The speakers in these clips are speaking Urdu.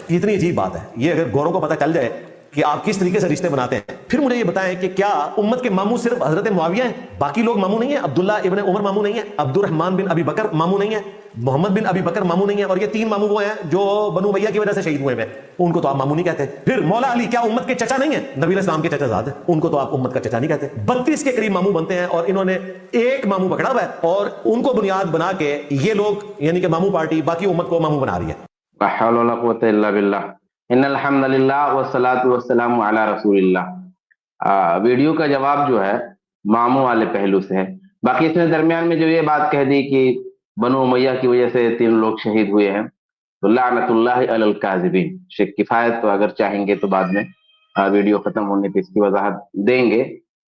یہ اتنی عجیب بات ہے، یہ اگر گوروں کو پتہ چل جائے کہ آپ کس طریقے سے رشتے بناتے ہیں، پھر مجھے یہ بتائیں کہ کیا امت کے ماموں صرف حضرت معاویہ ہیں، باقی لوگ ماموں نہیں ہیں؟ عبداللہ ابن عمر ماموں نہیں ہے، عبد الرحمن بن ابی بکر ماموں نہیں ہے، محمد بن ابی بکر ماموں نہیں ہے، اور یہ 3 ماموں وہ ہیں جو بنو امیہ کی وجہ سے شہید ہوئے ہیں، ان کو تو آپ ماموں نہیں کہتے۔ پھر مولا علی کیا امت کے چچا نہیں ہیں؟ نبی علیہ السلام کے چچا زاد ہیں، ان کو تو آپ امت کا چچا نہیں کہتے۔ 32 کے قریب ماموں بنتے ہیں، اور انہوں نے ایک ماموں پکڑا ہوا ہے، اور ان کو بنیاد بنا کے یہ لوگ یعنی کہ ماموں پارٹی باقی امت کو ماموں بنا رہی ہے۔ لا حول ولا قوة الا باللہ، ان الحمد للہ والصلاة والسلام علی رسول اللہ۔ ویڈیو کا جواب جو ہے ماموں والے پہلو سے ہے۔ باقی اس نے درمیان میں جو یہ بات کہہ دی کہ بنو امیہ کی وجہ سے 3 لوگ شہید ہوئے ہیں، تو لعنت اللہ علی الکاذبین۔ شیخ کفایت تو اگر چاہیں گے تو بعد میں ویڈیو ختم ہونے پہ اس کی وضاحت دیں گے،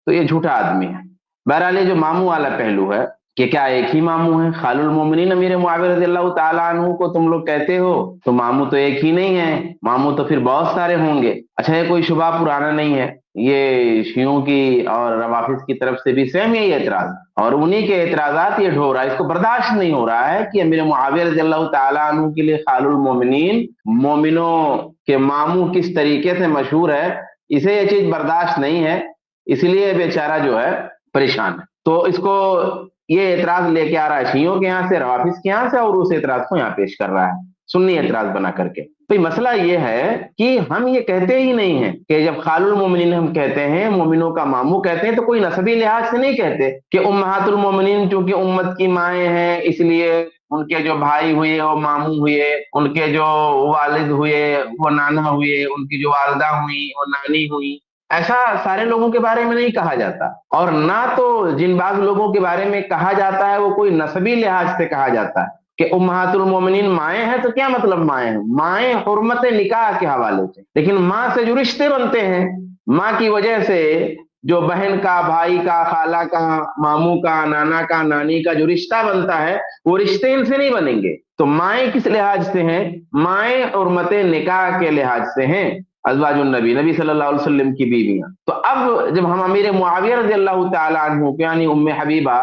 تو یہ جھوٹا آدمی ہے۔ بہرحال یہ جو ماموں والا پہلو ہے کہ کیا ایک ہی ماموں ہے؟ خال المومنین امیر معاویہ رضی اللہ تعالیٰ عنہ کو تم لوگ کہتے ہو، تو ماموں تو ایک ہی نہیں ہے، ماموں تو پھر بہت سارے ہوں گے۔ اچھا، یہ کوئی شبہ پرانا نہیں ہے، یہ شیعوں کی اور روافض کی طرف سے بھی سیم یہی اعتراض، اور انہی کے اعتراضات یہ ڈھو رہا ہے۔ اس کو برداشت نہیں ہو رہا ہے کہ امیر معاویہ رضی اللہ تعالیٰ عنہ کے لیے خال المومنین، مومنوں کے ماموں کس طریقے سے مشہور ہے، اسے یہ چیز برداشت نہیں ہے، اس لیے بیچارہ جو ہے پریشان ہے۔ تو اس کو یہ اعتراض لے کے آ رہا ہے شیعوں کے یہاں سے، روافض کے یہاں سے، اور اس اعتراض کو یہاں پیش کر رہا ہے سنی اعتراض بنا کر کے۔ تو مسئلہ یہ ہے کہ ہم یہ کہتے ہی نہیں ہیں کہ جب خال المومنین ہم کہتے ہیں، مومنوں کا ماموں کہتے ہیں، تو کوئی نسبی لحاظ سے نہیں کہتے کہ امہات المومنین چونکہ امت کی مائیں ہیں اس لیے ان کے جو بھائی ہوئے وہ ماموں ہوئے، ان کے جو والد ہوئے وہ نانا ہوئے، ان کی جو والدہ ہوئی وہ نانی ہوئی۔ ایسا سارے لوگوں کے بارے میں نہیں کہا جاتا، اور نہ تو جن بعض لوگوں کے بارے میں کہا جاتا ہے وہ کوئی نسبی لحاظ سے کہا جاتا ہے کہ امہات المومنین مائیں ہیں۔ تو کیا مطلب مائیں ہیں؟ مائیں حرمت نکاح کے حوالے سے، لیکن ماں سے جو رشتے بنتے ہیں، ماں کی وجہ سے جو بہن کا، بھائی کا، خالہ کا، ماموں کا، نانا کا، نانی کا جو رشتہ بنتا ہے، وہ رشتے ان سے نہیں بنیں گے۔ تو مائیں کس لحاظ سے ہیں؟ مائیں حرمت نکاح کے لحاظ سے ہیں، ازواج النبی، نبی صلی اللہ علیہ وسلم کی بیویاں۔ تو اب جب ہم امیر معاویہ رضی اللہ تعالیٰ عنہ یعنی ام حبیبہ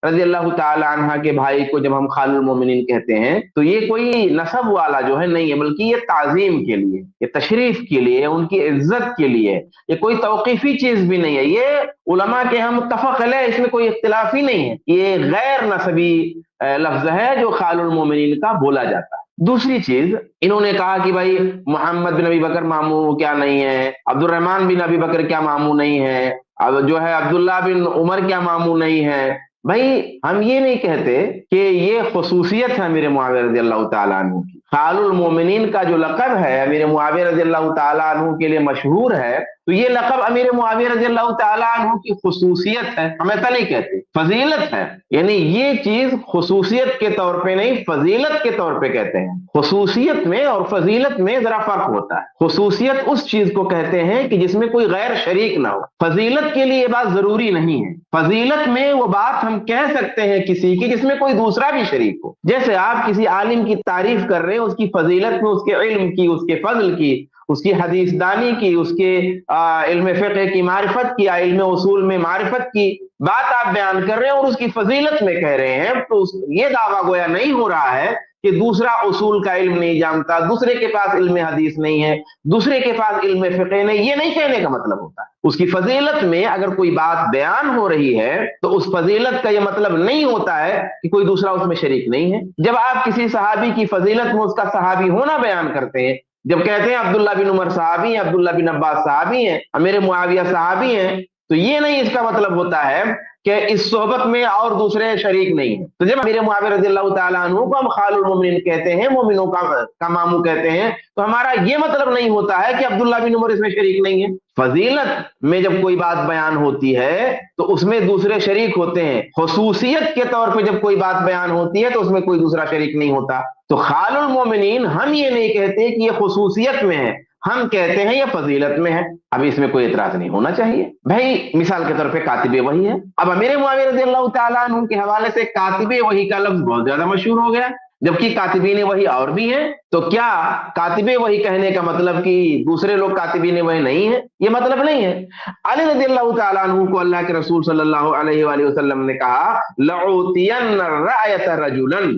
رضی اللہ تعالیٰ عنہ کے بھائی کو جب ہم خال المومنین کہتے ہیں، تو یہ کوئی نسب والا جو ہے نہیں ہے، بلکہ یہ تعظیم کے لیے، یہ تشریف کے لیے، ان کی عزت کے لیے، یہ کوئی توقیفی چیز بھی نہیں ہے۔ یہ علماء کے ہم متفق علیہ، اس میں کوئی اختلاف ہی نہیں ہے، یہ غیر نسبی لفظ ہے جو خال المومنین کا بولا جاتا ہے۔ دوسری چیز، انہوں نے کہا کہ بھائی محمد بن ابی بکر ماموں کیا نہیں ہے، عبد الرحمن بن ابی بکر کیا ماموں نہیں ہے، اب جو ہے عبداللہ بن عمر کیا ماموں نہیں ہے۔ بھائی ہم یہ نہیں کہتے کہ یہ خصوصیت ہے امیر معاویہ رضی اللہ تعالیٰ عنہ کی۔ خال المومنین کا جو لقب ہے امیر معاویہ رضی اللہ تعالیٰ عنہ کے لیے مشہور ہے، تو یہ لقب امیر معاویہ رضی اللہ تعالیٰ عنہ کی خصوصیت ہے، ہم ایسا نہیں کہتے، فضیلت ہے۔ یعنی یہ چیز خصوصیت کے طور پہ نہیں، فضیلت کے طور پہ کہتے ہیں۔ خصوصیت میں اور فضیلت میں ذرا فرق ہوتا ہے۔ خصوصیت اس چیز کو کہتے ہیں کہ جس میں کوئی غیر شریک نہ ہو، فضیلت کے لیے یہ بات ضروری نہیں ہے۔ فضیلت میں وہ بات ہم کہہ سکتے ہیں کسی کی جس میں کوئی دوسرا بھی شریک ہو۔ جیسے آپ کسی عالم کی تعریف کر رہے ہیں، اس کی فضیلت میں اس کے علم کی، اس کے فضل کی، اس کی حدیث دانی کی، اس کے علم فقہ کی معرفت کی، علم اصول میں معرفت کی بات آپ بیان کر رہے ہیں اور اس کی فضیلت میں کہہ رہے ہیں، تو یہ دعویٰ گویا نہیں ہو رہا ہے کہ دوسرا اصول کا علم نہیں جانتا، دوسرے کے پاس علم حدیث نہیں ہے، دوسرے کے پاس علم فقہ نہیں، یہ نہیں کہنے کا مطلب ہوتا ہے۔ اس کی فضیلت میں اگر کوئی بات بیان ہو رہی ہے تو اس فضیلت کا یہ مطلب نہیں ہوتا ہے کہ کوئی دوسرا اس میں شریک نہیں ہے۔ جب آپ کسی صحابی کی فضیلت میں اس کا صحابی ہونا بیان کرتے ہیں، جب کہتے ہیں عبداللہ بن عمر صحابی ہیں، عبداللہ بن عباس صحابی ہیں، امیر معاویہ صحابی ہیں، تو یہ نہیں اس کا مطلب ہوتا ہے کہ اس صحبت میں اور دوسرے شریک نہیں ہیں۔ تو جب امیر معاویہ رضی اللہ تعالیٰ عنہ کو ہم خال المومنین کہتے ہیں، مومنوں کا ماموں کہتے ہیں، تو ہمارا یہ مطلب نہیں ہوتا ہے کہ عبداللہ بن عمر اس میں شریک نہیں ہے۔ فضیلت میں جب کوئی بات بیان ہوتی ہے تو اس میں دوسرے شریک ہوتے ہیں، خصوصیت کے طور پہ جب کوئی بات بیان ہوتی ہے تو اس میں کوئی دوسرا شریک نہیں ہوتا۔ تو خال المومنین ہم یہ نہیں کہتے کہ یہ خصوصیت میں ہے، ہم کہتے ہیں یہ فضیلت میں ہے۔ اب اس میں کوئی اعتراض نہیں ہونا چاہیے۔ بھائی مثال کے طور پہ کاتب وحی ہے، اب امیر معاویہ رضی اللہ تعالیٰ عنہ کے حوالے سے کاتب وحی کا لفظ بہت زیادہ مشہور ہو گیا، جبکہ کاتبین وحی اور بھی ہیں۔ تو کیا کاتب وحی کہنے کا مطلب کہ دوسرے لوگ کاتبین وحی نہیں ہیں؟ یہ مطلب نہیں ہے۔ علی رضی اللہ تعالیٰ عنہ کو اللہ کے رسول صلی اللہ علیہ وآلہ وسلم نے کہا لَأُوتِيَنَّ الرَّأْيَةَ رَجُلًا،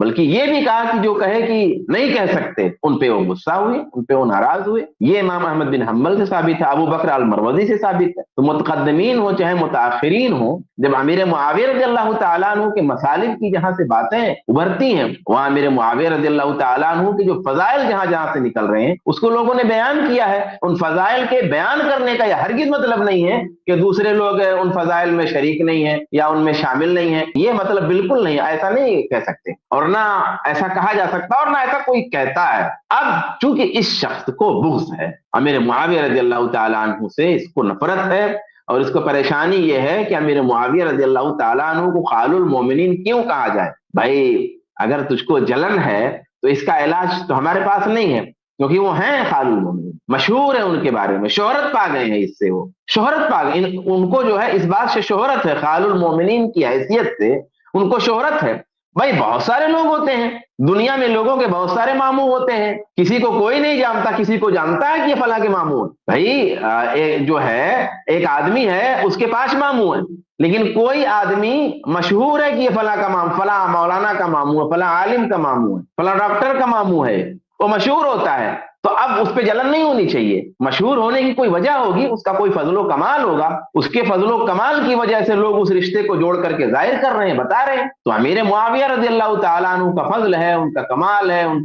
بلکہ یہ بھی کہا کہ جو کہے کہ نہیں کہہ سکتے ان پہ وہ غصہ ہوئے, ان پہ وہ ناراض ہوئے. یہ امام احمد بن حنبل سے ثابت ہے, ابو بکر المروزی سے ثابت ہے. تو متقدمین ہو چاہے متاخرین ہو, جب امیر معاویہ رضی اللہ تعالیٰ عنہ کے مصالح کی جہاں سے باتیں ابھرتی ہیں, وہاں امیر معاویہ رضی اللہ تعالیٰ عنہ کے جو فضائل جہاں جہاں سے نکل رہے ہیں اس کو لوگوں نے بیان کیا ہے. ان فضائل کے بیان کرنے کا یہ ہرگز مطلب نہیں ہے کہ دوسرے لوگ ان فضائل میں شریک نہیں ہیں یا ان میں شامل نہیں ہیں. یہ مطلب بالکل نہیں, ایسا نہیں کہہ سکتے, اور نہ ایسا کہا جا سکتا, اور نہ ایسا کوئی کہتا ہے. اب چونکہ اس شخص کو بغض ہے امیر معاویہ رضی اللہ تعالیٰ عنہ سے, اس کو نفرت ہے, اور اس کو پریشانی یہ ہے کہ امیر معاویہ رضی اللہ تعالیٰ عنہ کو خال المومنین کیوں کہا جائے. بھائی اگر تجھ کو جلن ہے تو اس کا علاج تو ہمارے پاس نہیں ہے, کیونکہ وہ ہیں خال المومنین, مشہور ہے ان کے بارے میں, شہرت پا گئے ہیں اس سے, وہ شہرت پا گئے, ان کو جو ہے اس بات سے شہرت ہے, خال المومنین کی حیثیت سے ان کو شہرت ہے. بھائی بہت سارے لوگ ہوتے ہیں دنیا میں, لوگوں کے بہت سارے ماموں ہوتے ہیں, کسی کو کوئی نہیں جانتا, کسی کو جانتا ہے کہ یہ فلاں کے ماموں ہیں. بھائی جو ہے ایک آدمی ہے اس کے پاس ماموں ہے, لیکن کوئی آدمی مشہور ہے کہ یہ فلاں کا ماموں, فلاں مولانا کا ماموں ہے, فلاں عالم کا ماموں ہے, فلاں ڈاکٹر کا ماموں ہے, وہ مشہور ہوتا ہے. تو اب اس پہ جلن نہیں ہونی چاہیے. مشہور ہونے کی کوئی وجہ ہوگی, اس کا کوئی فضل و کمال ہوگا, اس کے فضل و کمال کی وجہ سے لوگ اس رشتے کو جوڑ کر کے ظاہر کر رہے ہیں, بتا رہے ہیں. تو امیر معاویہ رضی اللہ تعالیٰ عنہ کا فضل ہے, ان کا کمال ہے, ان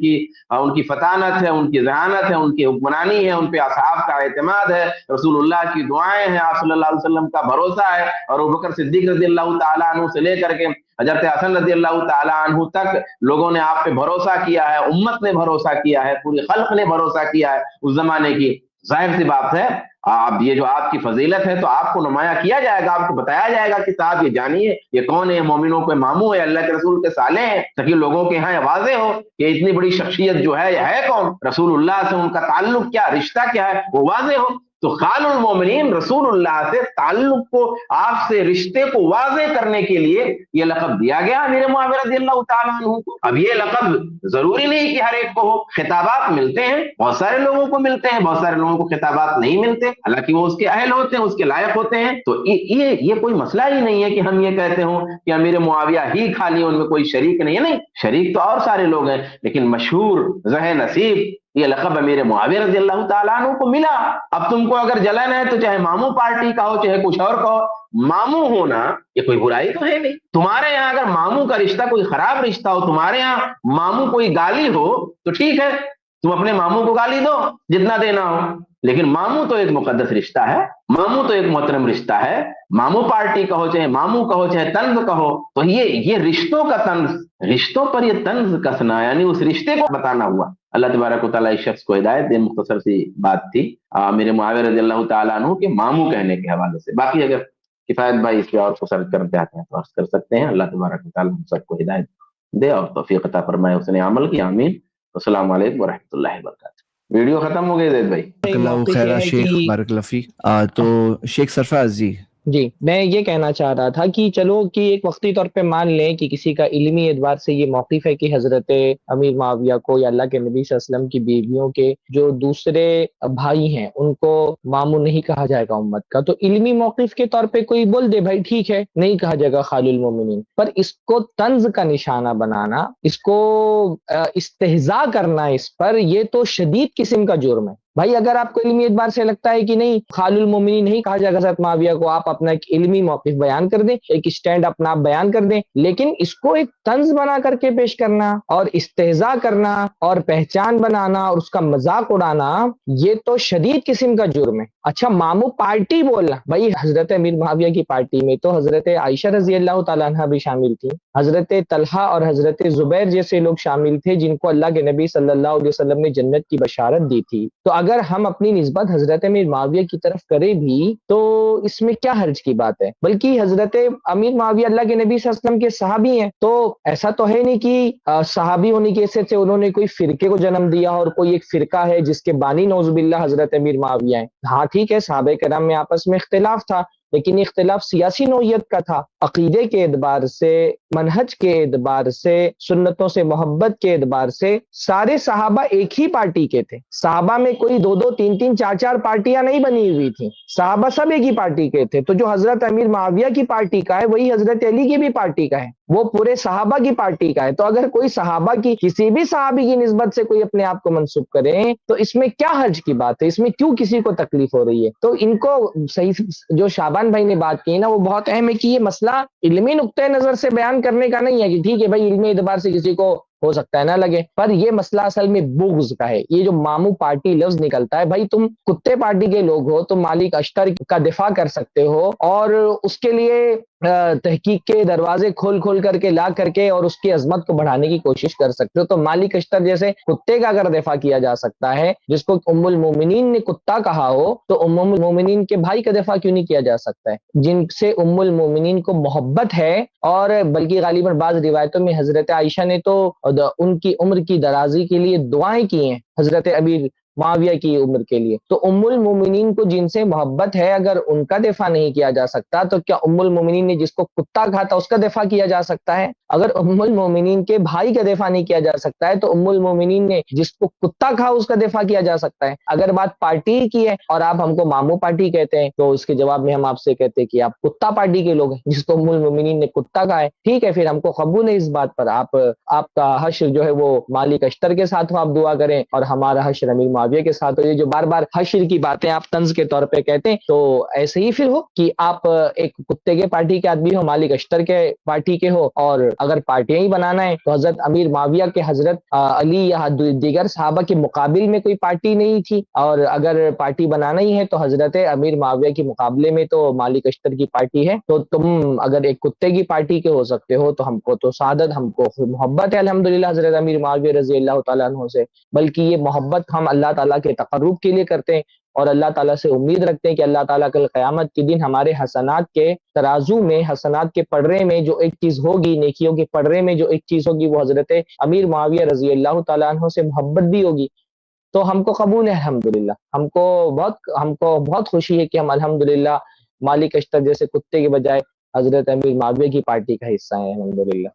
کی فطانت ہے, ان کی ذہانت ہے, ان کی حکمرانی ہے, ان پہ اصحاب کا اعتماد ہے, رسول اللہ کی دعائیں ہیں, آپ صلی اللہ علیہ وسلم کا بھروسہ ہے, اور ابوبکر صدیق رضی اللہ تعالیٰ عنہ سے لے کر کے حضرت حسن رضی اللہ تعالیٰ عنہ تک لوگوں نے آپ پہ بھروسہ کیا ہے, امت نے بھروسہ کیا ہے, پوری خلق نے بھروسہ کیا ہے اس زمانے کی. ظاہر سی بات ہے, اب یہ جو آپ کی فضیلت ہے تو آپ کو نمایاں کیا جائے گا, آپ کو بتایا جائے گا کہ صاحب یہ جانیے یہ کون ہے, مومنوں کے ماموں ہے, اللہ کے رسول کے سالے ہیں, تاکہ لوگوں کے یہاں واضح ہو کہ اتنی بڑی شخصیت جو ہے یہ ہے کون, رسول اللہ سے ان کا تعلق کیا, رشتہ کیا ہے, وہ واضح ہو. تو خال المومنین رسول اللہ سے تعلق کو, آپ سے رشتے کو واضح کرنے کے لیے یہ لقب دیا گیا امیر معاویہ رضی اللہ تعالیٰ عنہ کو. اب یہ لقب ضروری نہیں کہ ہر ایک کو ہو, خطابات ملتے ہیں, بہت سارے لوگوں کو ملتے ہیں, بہت سارے لوگوں کو خطابات نہیں ملتے, حالانکہ وہ اس کے اہل ہوتے ہیں, اس کے لائق ہوتے ہیں. تو یہ کوئی مسئلہ ہی نہیں ہے کہ ہم یہ کہتے ہوں کہ امیر معاویہ ہی خالی, ان میں کوئی شریک نہیں ہے. نہیں, شریک تو اور سارے لوگ ہیں, لیکن مشہور ذہ نصیب یہ لقب امیر معاویہ رضی اللہ تعالیٰ عنہ کو ملا. اب تم کو اگر جلن ہے تو چاہے ماموں پارٹی کا ہو چاہے کچھ اور کا ہو, ماموں ہونا یہ کوئی برائی تو ہے نہیں. تمہارے یہاں اگر ماموں کا رشتہ کوئی خراب رشتہ ہو, تمہارے یہاں ماموں کوئی گالی ہو تو ٹھیک ہے, تم اپنے ماموں کو گالی دو جتنا دینا ہو, لیکن ماموں تو ایک مقدس رشتہ ہے, ماموں تو ایک محترم رشتہ ہے. ماموں پارٹی کہو چاہے ماموں کہو چاہے طنز کہو, تو یہ رشتوں کا طنز, رشتوں پر یہ طنز کسنا, یعنی اس رشتے کو بتانا ہوا. اللہ تبارک و تعالیٰ اس شخص کو ہدایت دے. مختصر سی بات تھی میرے معاویہ رضی اللہ تعالیٰ عنہ کے ماموں کہنے کے حوالے سے. باقی اگر کفایت بھائی اس پہ اور کو سرچ کرنا چاہتے ہیں تو عرض کر سکتے ہیں. اللہ تبارک و تعالیٰ ہم سب کو ہدایت دے اور توفیق عطا فرمائے اس نے عمل کی. آمین. السلام علیکم ورحمۃ اللہ وبرکاتہ. ویڈیو ختم ہو گئی زید بھائی. اللہ خیر شیخ, بارک اللہ فیک. تو شیخ سرفراز جی میں یہ کہنا چاہ رہا تھا کہ چلو کہ ایک وقتی طور پہ مان لیں کہ کسی کا علمی اعتبار سے یہ موقف ہے کہ حضرت امیر معاویہ کو یا اللہ کے نبی صلی اللہ علیہ وسلم کی بیویوں کے جو دوسرے بھائی ہیں ان کو ماموں نہیں کہا جائے گا امت کا, تو علمی موقف کے طور پہ کوئی بول دے بھائی ٹھیک ہے نہیں کہا جائے گا خال المومنین, پر اس کو طنز کا نشانہ بنانا, اس کو استہزاء کرنا اس پر, یہ تو شدید قسم کا جرم ہے. بھائی اگر آپ کو علمی اعتبار سے لگتا ہے کہ نہیں خال المومنین نہیں کہا جائے گا حضرت معاویہ کو, آپ اپنا ایک علمی موقف بیان کر دیں, ایک اسٹینڈ اپنا آپ بیان کر دیں, لیکن اس کو ایک طنز بنا کر کے پیش کرنا اور استہزاء کرنا اور پہچان بنانا اور اس کا مذاق اڑانا, یہ تو شدید قسم کا جرم ہے. اچھا ماموں پارٹی بولنا, بھائی حضرت امیر معاویہ کی پارٹی میں تو حضرت عائشہ رضی اللہ تعالیٰ عنہ بھی شامل تھی, حضرت طلحہ اور حضرت زبیر جیسے لوگ شامل تھے جن کو اللہ کے نبی صلی اللہ علیہ وسلم نے جنت کی بشارت دی تھی. تو اگر ہم اپنی نسبت حضرت امیر معاویہ کی طرف کریں بھی تو اس میں کیا حرج کی بات ہے, بلکہ حضرت امیر معاویہ اللہ کے نبی صلی اللہ علیہ وسلم کے صحابی ہیں, تو ایسا تو ہے نہیں کہ صحابی ہونے کی حیثیت سے انہوں نے کوئی فرقے کو جنم دیا اور کوئی ایک فرقہ ہے جس کے بانی نعوذ باللہ حضرت امیر معاویہ ہیں. ہاں ٹھیک ہے صحابہ کرام میں آپس میں اختلاف تھا, لیکن یہ اختلاف سیاسی نوعیت کا تھا، عقیدے کے اعتبار سے، منہج کے اعتبار سے، سنتوں سے محبت کے اعتبار سے سارے صحابہ ایک ہی پارٹی کے تھے۔ صحابہ میں کوئی دو دو تین تین چار چار پارٹیاں نہیں بنی ہوئی تھیں، صحابہ سب ایک ہی پارٹی کے تھے۔ تو جو حضرت امیر معاویہ کی پارٹی کا ہے وہی حضرت علی کی بھی پارٹی کا ہے، وہ پورے صحابہ کی پارٹی کا ہے۔ تو اگر کوئی صحابہ کی کسی بھی صحابی کی نسبت سے کوئی اپنے آپ کو منسوب کرے تو اس میں کیا حرج کی بات ہے، اس میں کیوں کسی کو تکلیف ہو رہی ہے؟ تو ان کو صحیح جو شعبان بھائی نے بات کی نا وہ بہت اہم ہے کہ یہ مسئلہ علمی نقطۂ نظر سے بیان کرنے کا نہیں ہے کہ ٹھیک ہے بھائی علمی اعتبار سے کسی کو ہو سکتا ہے نہ لگے، پر یہ مسئلہ اصل میں بغض کا ہے۔ یہ جو ماموں پارٹی لفظ نکلتا ہے، بھائی تم کتے پارٹی کے لوگ ہو، تم مالک اشتر کا دفاع کر سکتے ہو اور اس کے لیے تحقیق کے دروازے کھول کھول کر کے لا کر کے اور اس کی عظمت کو بڑھانے کی کوشش کر سکتے ہو۔ تو مالک اشتر جیسے کتے کا اگر دفاع کیا جا سکتا ہے، جس کو ام المومنین نے کتا کہا ہو، تو ام المومنین کے بھائی کا دفاع کیوں نہیں کیا جا سکتا ہے جن سے ام المومنین کو محبت ہے؟ اور بلکہ غالباً بعض روایتوں میں حضرت عائشہ نے تو ان کی عمر کی درازی کے لیے دعائیں کی ہیں حضرت امیر معاویہ کی عمر کے لیے۔ تو ام المومنین کو جن سے محبت ہے اگر ان کا دفاع نہیں کیا جا سکتا تو کیا ام المومنین نے جس کو کتا کہا تھا اس کا دفاع کیا جا سکتا ہے؟ اگر ام المومنین کے بھائی کا دفاع نہیں کیا جا سکتا ہے تو ام المومنین نے جس کو کتا کہا اس کا دفاع کیا جا سکتا ہے؟ اگر بات پارٹی کی ہے اور آپ ہم کو ماموں پارٹی کہتے ہیں تو اس کے جواب میں ہم آپ سے کہتے ہیں کہ آپ کتا پارٹی کے لوگ ہیں، جس کو ام المومنین نے کتا کہا ہے۔ ٹھیک ہے، پھر ہم کو قبول ہے اس بات پر، آپ کا حشر جو ہے وہ مالک اشتر کے ساتھ ہو، آپ دعا کریں، اور ہمارا حشر امیر معاویہ کے ساتھ ہو۔ یہ جو بار بار حشر کی باتیں آپ طنز کے طور پہ کہتے ہیں تو ایسے ہی پھر ہو کہ آپ ایک کتے کے پارٹی کے آدمی ہو، مالک اشتر کے پارٹی کے ہو، اور اگر پارٹیاں ہی بنانا ہے تو حضرت امیر معاویہ کے حضرت علی یا دیگر صحابہ کے مقابل میں کوئی پارٹی نہیں تھی، اور اگر پارٹی بنانا ہی ہے تو حضرت امیر معاویہ کے مقابلے میں تو مالک اشتر کی پارٹی ہے۔ تو تم اگر ایک کتے کی پارٹی کے ہو سکتے ہو تو ہم کو تو سعادت، ہم کو محبت ہے الحمدللہ حضرت امیر معاویہ رضی اللہ تعالیٰ عنہ سے، بلکہ یہ محبت ہم اللہ تعالیٰ کے تقرب کے لیے کرتے ہیں اور اللہ تعالیٰ سے امید رکھتے ہیں کہ اللہ تعالیٰ کل قیامت کے دن ہمارے حسنات کے ترازو میں، حسنات کے پڑرے میں جو ایک چیز ہوگی، نیکیوں کے پڑرے میں جو ایک چیز ہوگی وہ حضرت امیر معاویہ رضی اللہ تعالیٰ عنہ سے محبت بھی ہوگی۔ تو ہم کو قبول ہے الحمدللہ، ہم کو بہت خوشی ہے کہ ہم الحمدللہ مالک اشتر جیسے کتے کے بجائے حضرت امیر معاویہ کی پارٹی کا حصہ ہیں الحمدللہ۔